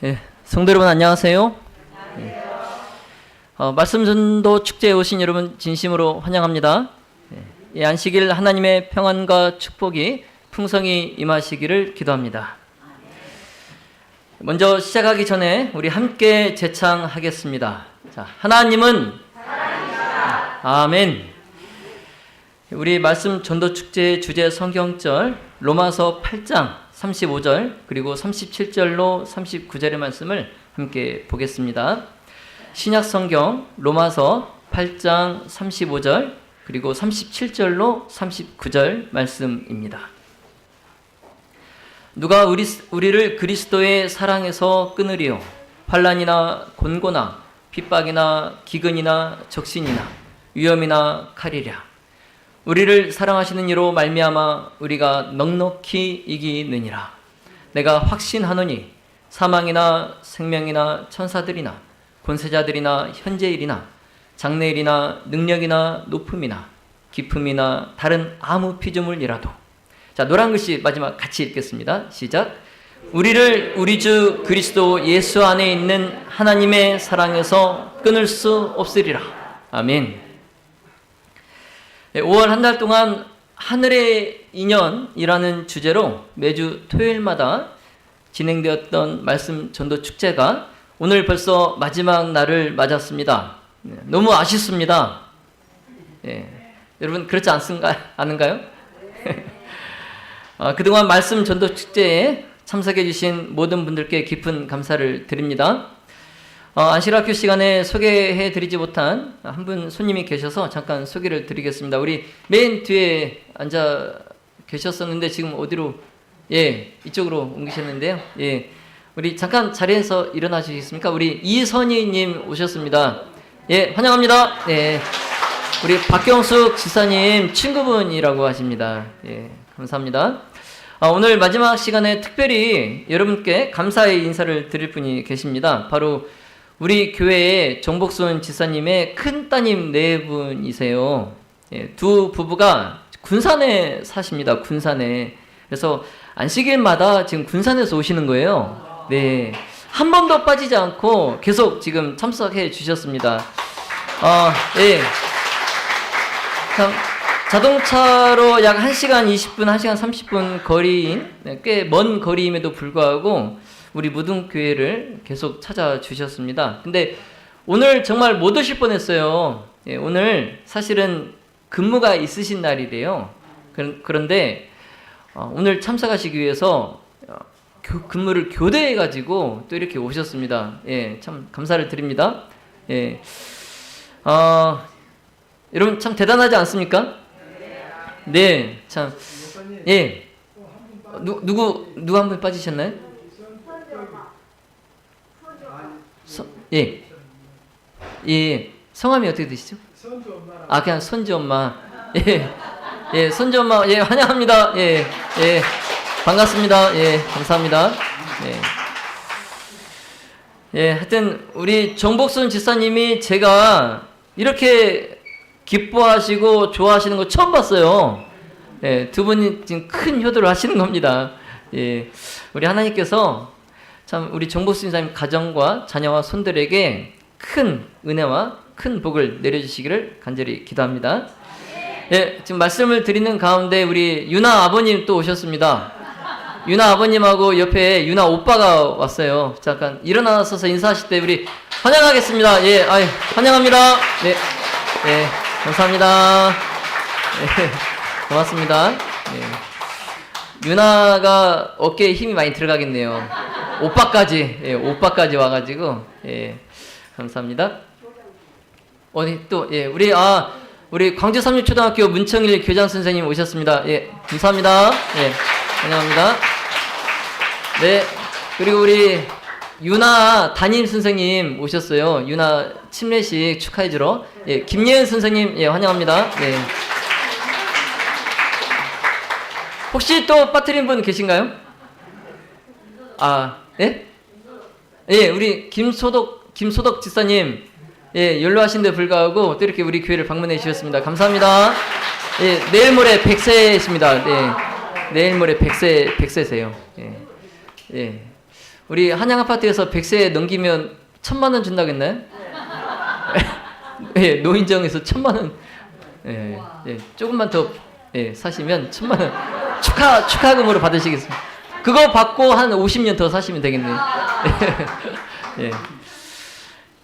예, 성도 여러분 안녕하세요. 말씀 전도 축제에 오신 여러분 진심으로 환영합니다. 이 안식일 하나님의 평안과 축복이 풍성히 임하시기를 기도합니다. 먼저 시작하기 전에 우리 함께 제창하겠습니다. 자, 하나님은 아멘. 우리 말씀 전도 축제의 주제 성경절 로마서 8장 35절 그리고 37절로 39절의 말씀을 함께 보겠습니다. 신약 성경 로마서 8장 35절 그리고 37절로 39절 말씀입니다. 누가 우리를 그리스도의 사랑에서 끊으리요? 환난이나 곤고나 핍박이나 기근이나 적신이나 위험이나 칼이랴. 우리를 사랑하시는 이로 말미암아 우리가 넉넉히 이기느니라. 내가 확신하노니 사망이나 생명이나 천사들이나 권세자들이나 현재일이나 장래일이나 능력이나 높음이나 깊음이나 다른 아무 피조물이라도. 자, 노란 글씨 마지막 같이 읽겠습니다. 시작. 우리를 우리 주 그리스도 예수 안에 있는 하나님의 사랑에서 끊을 수 없으리라. 아멘. 5월 한 달 동안 하늘의 인연이라는 주제로 매주 토요일마다 진행되었던 말씀 전도 축제가 오늘 벌써 마지막 날을 맞았습니다. 너무 아쉽습니다. 여러분 그렇지 않은가요? 그동안 말씀 전도 축제에 참석해 주신 모든 분들께 깊은 감사를 드립니다. 안식학교 시간에 소개해 드리지 못한 한 분 손님이 계셔서 잠깐 소개를 드리겠습니다. 우리 맨 뒤에 앉아 계셨었는데 지금 어디로 이쪽으로 옮기셨는데요. 우리 잠깐 자리에서 일어나 주시겠습니까? 우리 이선희님 오셨습니다. 환영합니다. 우리 박경숙 지사님 친구분이라고 하십니다. 감사합니다. 오늘 마지막 시간에 특별히 여러분께 감사의 인사를 드릴 분이 계십니다. 바로 우리 교회의 정복순 지사님의 큰 따님 네 분이세요. 두 부부가 군산에 사십니다. 군산에. 그래서 안식일마다 지금 군산에서 오시는 거예요. 한 번도 빠지지 않고 계속 지금 참석해 주셨습니다. 참 자동차로 약 1시간 20분, 1시간 30분 거리인 꽤 먼 거리임에도 불구하고 우리 무등교회를 계속 찾아주셨습니다. 근데 오늘 정말 못 오실 뻔했어요. 오늘 사실은 근무가 있으신 날이래요. 그런데 오늘 참석하시기 위해서 근무를 교대해가지고 또 이렇게 오셨습니다. 참 감사를 드립니다. 여러분 참 대단하지 않습니까? 참. 누구 한 분 빠지셨나요? 성함이 어떻게 되시죠? 그냥 손주 엄마. 손주 엄마. 환영합니다. 반갑습니다. 감사합니다. 하여튼 우리 정복순 지사님이 제가 이렇게 기뻐하시고 좋아하시는 거 처음 봤어요. 두 분이 지금 큰 효도를 하시는 겁니다. 우리 하나님께서 참 우리 정복순 지사님 가정과 자녀와 손들에게 큰 은혜와 큰 복을 내려주시기를 간절히 기도합니다. 지금 말씀을 드리는 가운데 우리 유나 아버님 또 오셨습니다. 유나 아버님하고 옆에 유나 오빠가 왔어요. 잠깐 일어나서서 인사하실 때 우리 환영하겠습니다. 환영합니다. 감사합니다. 고맙습니다. 유나가 어깨에 힘이 많이 들어가겠네요. 오빠까지 와가지고 감사합니다. 우리 광주 삼육초등학교 문청일 교장 선생님 오셨습니다. 감사합니다. 환영합니다. 그리고 우리 유나 담임 선생님 오셨어요. 유나 침례식 축하해주러. 김예은 선생님 환영합니다. 혹시 또 빠뜨린 분 계신가요? 우리 김소덕 지사님 연로하신데 불구하고 또 이렇게 우리 교회를 방문해 주셨습니다. 감사합니다. 내일 모레 100세이십니다. 내일 모레 100세세요. 우리 한양 아파트에서 100세 넘기면 1,000만 원 준다고 했나요? 예, 노인정에서 1,000만 원. 예, 예, 조금만 더 사시면 1,000만 원 축하금으로 받으시겠습니다. 그거 받고 한 50년 더 사시면 되겠네요. 예.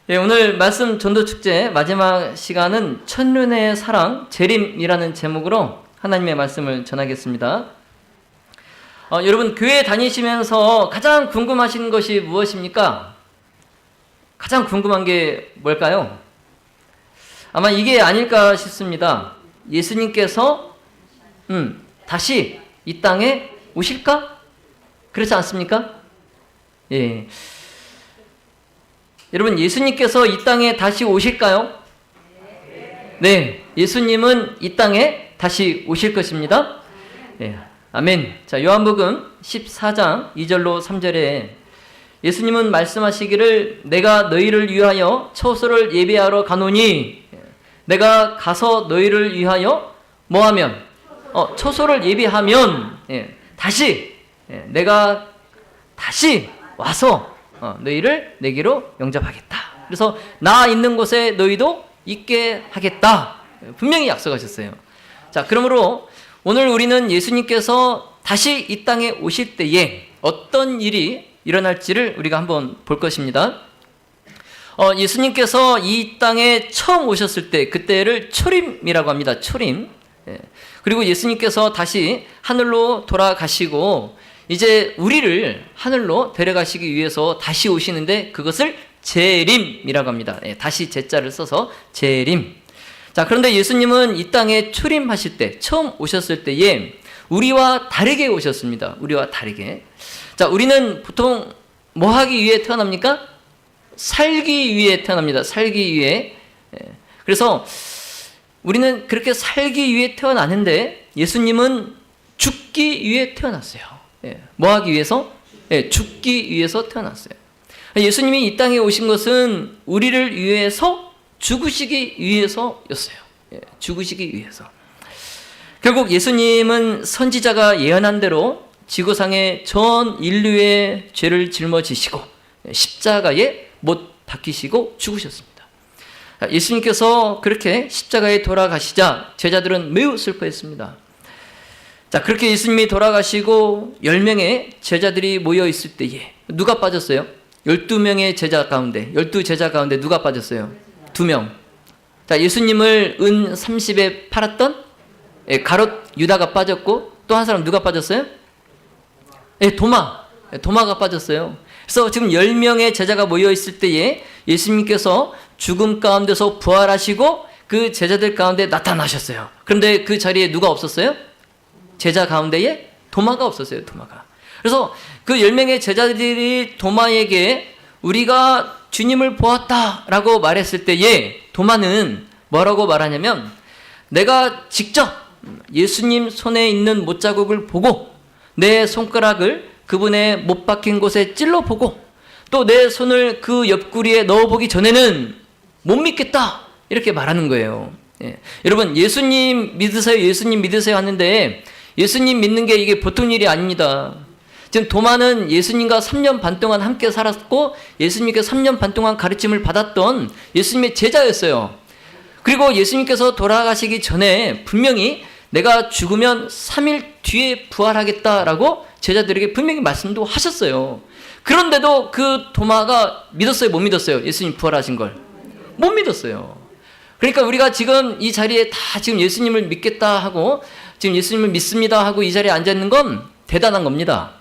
예, 오늘 말씀 전도축제 마지막 시간은 천륜의 사랑 재림이라는 제목으로 하나님의 말씀을 전하겠습니다. 여러분 교회 다니시면서 가장 궁금하신 것이 무엇입니까? 가장 궁금한 게 뭘까요? 아마 이게 아닐까 싶습니다. 예수님께서 다시 이 땅에 오실까? 그렇지 않습니까? 예. 여러분 예수님께서 이 땅에 다시 오실까요? 네, 예수님은 이 땅에 다시 오실 것입니다. 예. 아멘. 자, 요한복음 14장 2절로 3절에 예수님은 말씀하시기를 내가 너희를 위하여 처소를 예비하러 가노니 내가 가서 너희를 위하여 뭐하면 처소를 예비하면 다시 내가 다시 와서 너희를 내게로 영접하겠다. 그래서 나 있는 곳에 너희도 있게 하겠다. 분명히 약속하셨어요. 자, 그러므로 오늘 우리는 예수님께서 다시 이 땅에 오실 때에 어떤 일이 일어날지를 우리가 한번 볼 것입니다. 예수님께서 이 땅에 처음 오셨을 때 그때를 초림이라고 합니다. 초림. 그리고 예수님께서 다시 하늘로 돌아가시고 이제 우리를 하늘로 데려가시기 위해서 다시 오시는데 그것을 재림이라고 합니다. 다시 제자를 써서 재림. 자, 그런데 예수님은 이 땅에 초림하실 때, 처음 오셨을 때에 우리와 다르게 오셨습니다. 우리와 다르게. 자, 우리는 보통 뭐 하기 위해 태어납니까? 살기 위해 태어납니다. 살기 위해. 그래서 우리는 그렇게 살기 위해 태어나는데 예수님은 죽기 위해 태어났어요. 뭐 하기 위해서? 죽기 위해서 태어났어요. 예수님이 이 땅에 오신 것은 우리를 위해서 죽으시기 위해서였어요. 죽으시기 위해서. 결국 예수님은 선지자가 예언한 대로 지구상의 전 인류의 죄를 짊어지시고 십자가에 못 박히시고 죽으셨습니다. 예수님께서 그렇게 십자가에 돌아가시자 제자들은 매우 슬퍼했습니다. 자, 그렇게 예수님이 돌아가시고 10명의 제자들이 모여 있을 때에 누가 빠졌어요? 12명의 제자 가운데, 12제자 가운데 누가 빠졌어요? 2명. 자, 예수님을 은 30에 팔았던 가롯 유다가 빠졌고 또 한 사람 누가 빠졌어요? 도마가 빠졌어요. 그래서 지금 10명의 제자가 모여 있을 때에 예수님께서 죽음 가운데서 부활하시고 그 제자들 가운데 나타나셨어요. 그런데 그 자리에 누가 없었어요? 제자 가운데에 도마가 없었어요. 도마가. 그래서 그 10명의 제자들이 도마에게 우리가 주님을 보았다라고 말했을 때에 도마는 뭐라고 말하냐면 내가 직접 예수님 손에 있는 못자국을 보고 내 손가락을 그분의 못 박힌 곳에 찔러보고 또 내 손을 그 옆구리에 넣어보기 전에는 못 믿겠다 이렇게 말하는 거예요. 여러분 예수님 믿으세요 하는데 예수님 믿는 게 이게 보통 일이 아닙니다. 지금 도마는 예수님과 3년 반 동안 함께 살았고 예수님께 3년 반 동안 가르침을 받았던 예수님의 제자였어요. 그리고 예수님께서 돌아가시기 전에 분명히 내가 죽으면 3일 뒤에 부활하겠다라고 제자들에게 분명히 말씀도 하셨어요. 그런데도 그 도마가 믿었어요? 못 믿었어요? 예수님 부활하신 걸? 못 믿었어요. 그러니까 우리가 지금 이 자리에 다 지금 예수님을 믿겠다 하고 지금 예수님을 믿습니다 하고 이 자리에 앉아있는 건 대단한 겁니다.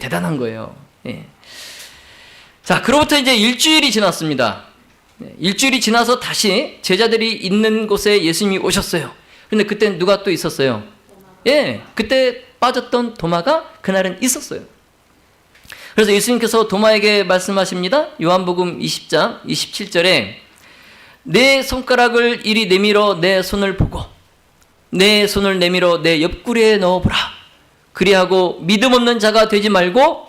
대단한 거예요. 자, 그로부터 이제 일주일이 지났습니다. 일주일이 지나서 다시 제자들이 있는 곳에 예수님이 오셨어요. 그런데 그때는 누가 또 있었어요? 그때 빠졌던 도마가 그날은 있었어요. 그래서 예수님께서 도마에게 말씀하십니다. 요한복음 20장 27절에 내 손가락을 이리 내밀어 내 손을 보고 내 손을 내밀어 내 옆구리에 넣어보라. 그리하고 믿음 없는 자가 되지 말고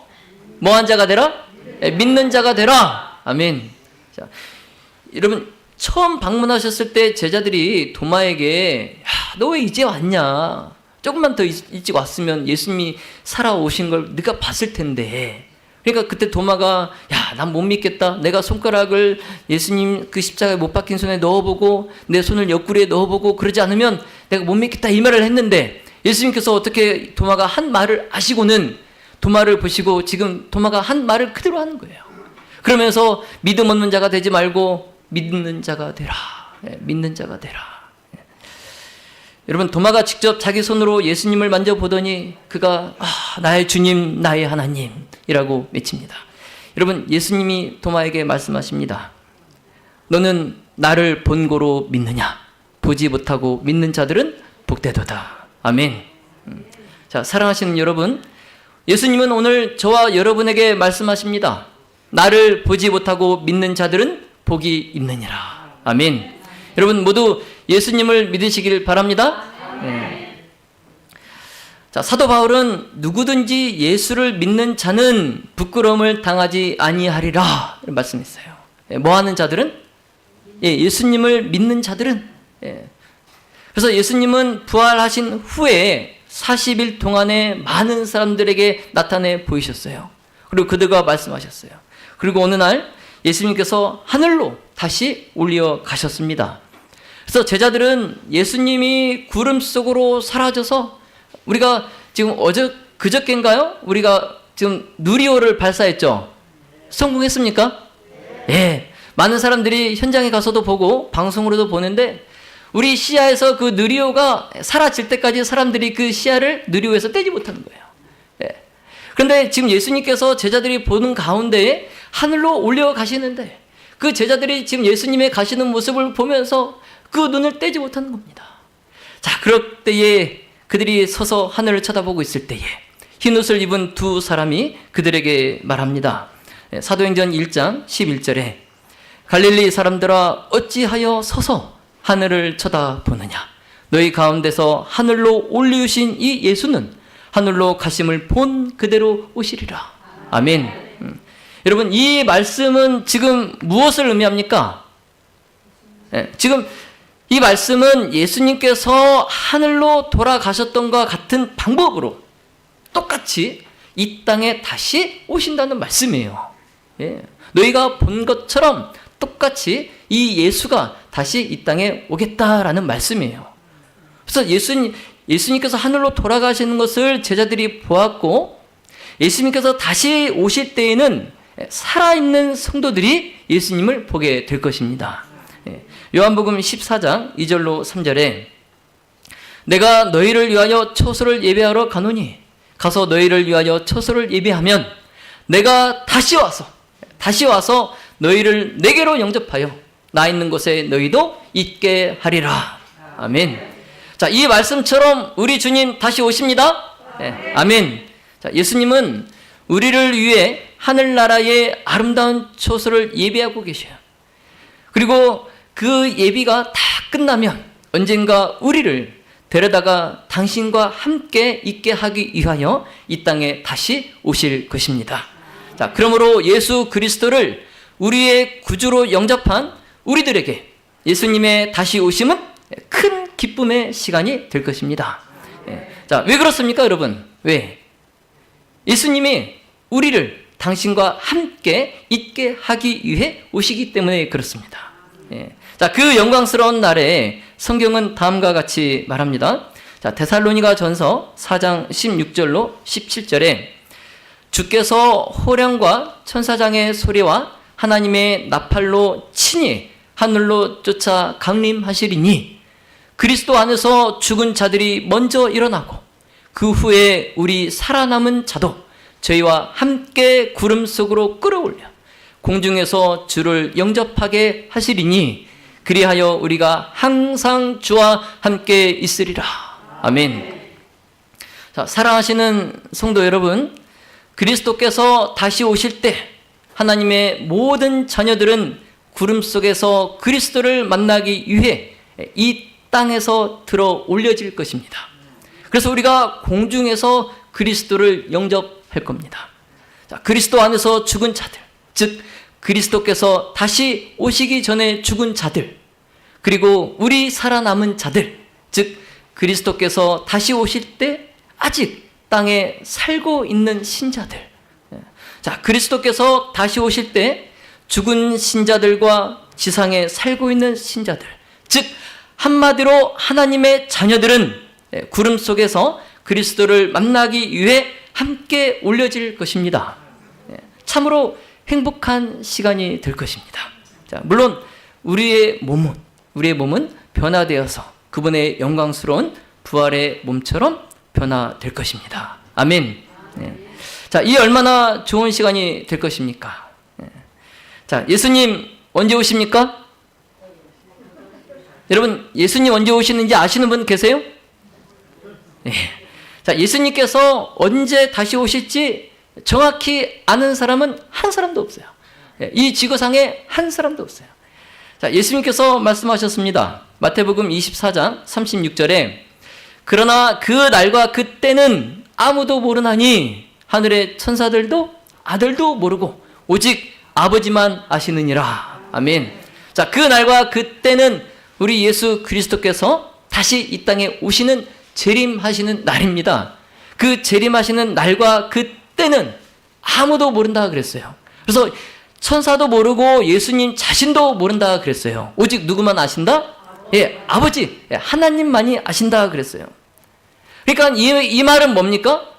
뭐한 자가 되라? 믿는 자가 되라. 아멘. 자, 여러분 처음 방문하셨을 때 제자들이 도마에게 너 왜 이제 왔냐? 조금만 더 일찍 왔으면 예수님이 살아오신 걸 네가 봤을 텐데 그러니까 그때 도마가 야, 난 못 믿겠다. 내가 손가락을 예수님 그 십자가에 못 박힌 손에 넣어보고 내 손을 옆구리에 넣어보고 그러지 않으면 내가 못 믿겠다 이 말을 했는데 예수님께서 어떻게 도마가 한 말을 아시고는 도마를 보시고 지금 도마가 한 말을 그대로 하는 거예요. 그러면서 믿음 없는 자가 되지 말고 믿는 자가 되라. 믿는 자가 되라. 여러분, 도마가 직접 자기 손으로 예수님을 만져보더니 그가 나의 주님, 나의 하나님이라고 외칩니다. 여러분, 예수님이 도마에게 말씀하십니다. 너는 나를 본고로 믿느냐? 보지 못하고 믿는 자들은 복되도다. 아멘. 자, 사랑하시는 여러분, 예수님은 오늘 저와 여러분에게 말씀하십니다. 나를 보지 못하고 믿는 자들은 복이 있느니라. 아멘. 여러분 모두 예수님을 믿으시길 바랍니다. 네. 자, 사도 바울은 누구든지 예수를 믿는 자는 부끄러움을 당하지 아니하리라 말씀했어요. 뭐 하는 자들은? 예수님을 믿는 자들은. 그래서 예수님은 부활하신 후에 40일 동안에 많은 사람들에게 나타내 보이셨어요. 그리고 그들과 말씀하셨어요. 그리고 어느 날 예수님께서 하늘로 다시 올려 가셨습니다. 그래서 제자들은 예수님이 구름 속으로 사라져서 우리가 지금 그저께인가요? 우리가 지금 누리호를 발사했죠. 성공했습니까? 예. 많은 사람들이 현장에 가서도 보고 방송으로도 보는데 우리 시야에서 그 누리호가 사라질 때까지 사람들이 그 시야를 누리호에서 떼지 못하는 거예요. 예. 그런데 지금 예수님께서 제자들이 보는 가운데에 하늘로 올려가시는데 그 제자들이 지금 예수님의 가시는 모습을 보면서 그 눈을 떼지 못하는 겁니다. 자, 그럴 때에 그들이 서서 하늘을 쳐다보고 있을 때에 흰옷을 입은 두 사람이 그들에게 말합니다. 사도행전 1장 11절에 갈릴리 사람들아 어찌하여 서서 하늘을 쳐다보느냐? 너희 가운데서 하늘로 올리우신 이 예수는 하늘로 가심을 본 그대로 오시리라. 아멘. 여러분, 이 말씀은 지금 무엇을 의미합니까? 지금 이 말씀은 예수님께서 하늘로 돌아가셨던과 같은 방법으로 똑같이 이 땅에 다시 오신다는 말씀이에요. 너희가 본 것처럼 똑같이 이 예수가 다시 이 땅에 오겠다라는 말씀이에요. 그래서 예수님께서 하늘로 돌아가시는 것을 제자들이 보았고 예수님께서 다시 오실 때에는 살아있는 성도들이 예수님을 보게 될 것입니다. 요한복음 14장 2절로 3절에 내가 너희를 위하여 처소를 예배하러 가노니 가서 너희를 위하여 처소를 예배하면 내가 다시 와서 너희를 내게로 영접하여 나 있는 곳에 너희도 있게 하리라. 아멘. 자, 이 말씀처럼 우리 주님 다시 오십니다. 네, 아멘. 자, 예수님은 우리를 위해 하늘나라의 아름다운 처소를 예비하고 계셔요. 그리고 그 예비가 다 끝나면 언젠가 우리를 데려다가 당신과 함께 있게 하기 위하여 이 땅에 다시 오실 것입니다. 자, 그러므로 예수 그리스도를 우리의 구주로 영접한 우리들에게 예수님의 다시 오심은 큰 기쁨의 시간이 될 것입니다. 자, 왜 그렇습니까, 여러분? 왜? 예수님이 우리를 당신과 함께 있게 하기 위해 오시기 때문에 그렇습니다. 자, 그 영광스러운 날에 성경은 다음과 같이 말합니다. 자, 데살로니가 전서 4장 16절로 17절에 주께서 호령과 천사장의 소리와 하나님의 나팔로 친히 하늘로 쫓아 강림하시리니 그리스도 안에서 죽은 자들이 먼저 일어나고 그 후에 우리 살아남은 자도 저희와 함께 구름 속으로 끌어올려 공중에서 주를 영접하게 하시리니 그리하여 우리가 항상 주와 함께 있으리라. 아멘. 자, 사랑하시는 성도 여러분, 그리스도께서 다시 오실 때 하나님의 모든 자녀들은 구름 속에서 그리스도를 만나기 위해 이 땅에서 들어 올려질 것입니다. 그래서 우리가 공중에서 그리스도를 영접할 겁니다. 자, 그리스도 안에서 죽은 자들, 즉 그리스도께서 다시 오시기 전에 죽은 자들, 그리고 우리 살아남은 자들, 즉 그리스도께서 다시 오실 때 아직 땅에 살고 있는 신자들. 자, 그리스도께서 다시 오실 때 죽은 신자들과 지상에 살고 있는 신자들, 즉 한마디로 하나님의 자녀들은 구름 속에서 그리스도를 만나기 위해 함께 올려질 것입니다. 참으로 행복한 시간이 될 것입니다. 자, 물론 우리의 몸은 변화되어서 그분의 영광스러운 부활의 몸처럼 변화될 것입니다. 아멘. 자, 이 얼마나 좋은 시간이 될 것입니까? 자, 예수님 언제 오십니까? 여러분, 예수님 언제 오시는지 아시는 분 계세요? 자, 예수님께서 언제 다시 오실지 정확히 아는 사람은 한 사람도 없어요. 이 지구상에 한 사람도 없어요. 자, 예수님께서 말씀하셨습니다. 마태복음 24장 36절에 그러나 그 날과 그때는 아무도 모르나니 하늘의 천사들도 아들도 모르고 오직 아버지만 아시느니라. 아멘. 자, 그 날과 그때는 우리 예수 그리스도께서 다시 이 땅에 오시는 재림하시는 날입니다. 그 재림하시는 날과 그때는 아무도 모른다 그랬어요. 그래서 천사도 모르고 예수님 자신도 모른다 그랬어요. 오직 누구만 아신다? 아버지, 하나님만이 아신다 그랬어요. 그러니까 이 말은 뭡니까?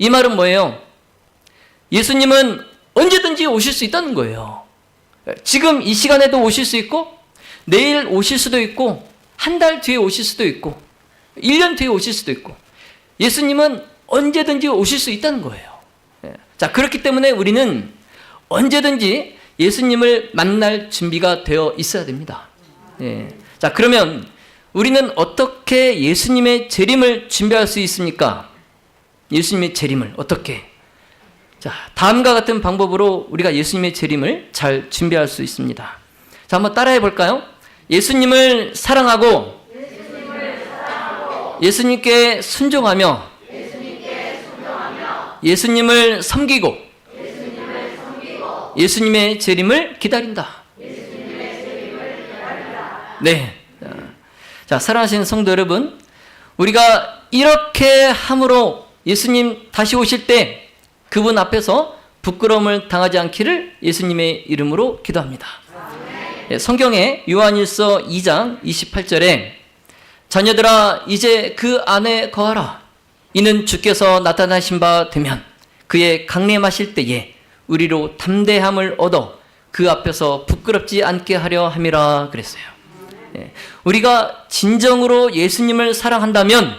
이 말은 뭐예요? 예수님은 언제든지 오실 수 있다는 거예요. 지금 이 시간에도 오실 수 있고 내일 오실 수도 있고 한 달 뒤에 오실 수도 있고 1년 뒤에 오실 수도 있고 예수님은 언제든지 오실 수 있다는 거예요. 자, 그렇기 때문에 우리는 언제든지 예수님을 만날 준비가 되어 있어야 됩니다. 자, 그러면 우리는 어떻게 예수님의 재림을 준비할 수 있습니까? 예수님의 재림을 어떻게? 자, 다음과 같은 방법으로 우리가 예수님의 재림을 잘 준비할 수 있습니다. 자, 한번 따라해 볼까요? 예수님을 사랑하고 예수님께 순종하며 예수님을 섬기고 예수님의 재림을 기다린다. 네. 자, 사랑하시는 성도 여러분, 우리가 이렇게 함으로 예수님 다시 오실 때 그분 앞에서 부끄러움을 당하지 않기를 예수님의 이름으로 기도합니다. 성경에 요한일서 2장 28절에 자녀들아 이제 그 안에 거하라. 이는 주께서 나타나신 바 되면 그의 강림하실 때에 우리로 담대함을 얻어 그 앞에서 부끄럽지 않게 하려 함이라 그랬어요. 우리가 진정으로 예수님을 사랑한다면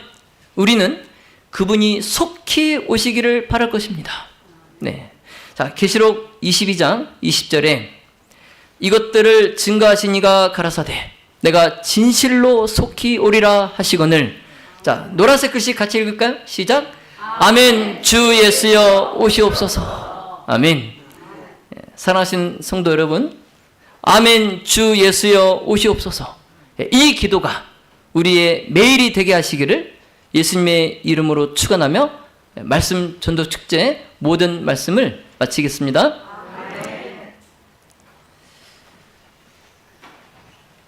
우리는 그분이 속히 오시기를 바랄 것입니다. 네. 자, 계시록 22장 20절에 이것들을 증거하신 이가 가라사대 내가 진실로 속히 오리라 하시거늘. 자, 노란색 글씨 같이 읽을까요? 시작. 아멘. 주 예수여 오시옵소서. 아멘. 사랑하신 성도 여러분, 아멘. 주 예수여 오시옵소서. 이 기도가 우리의 매일이 되게 하시기를 예수님의 이름으로 축원하며 말씀 전도 축제 모든 말씀을 마치겠습니다.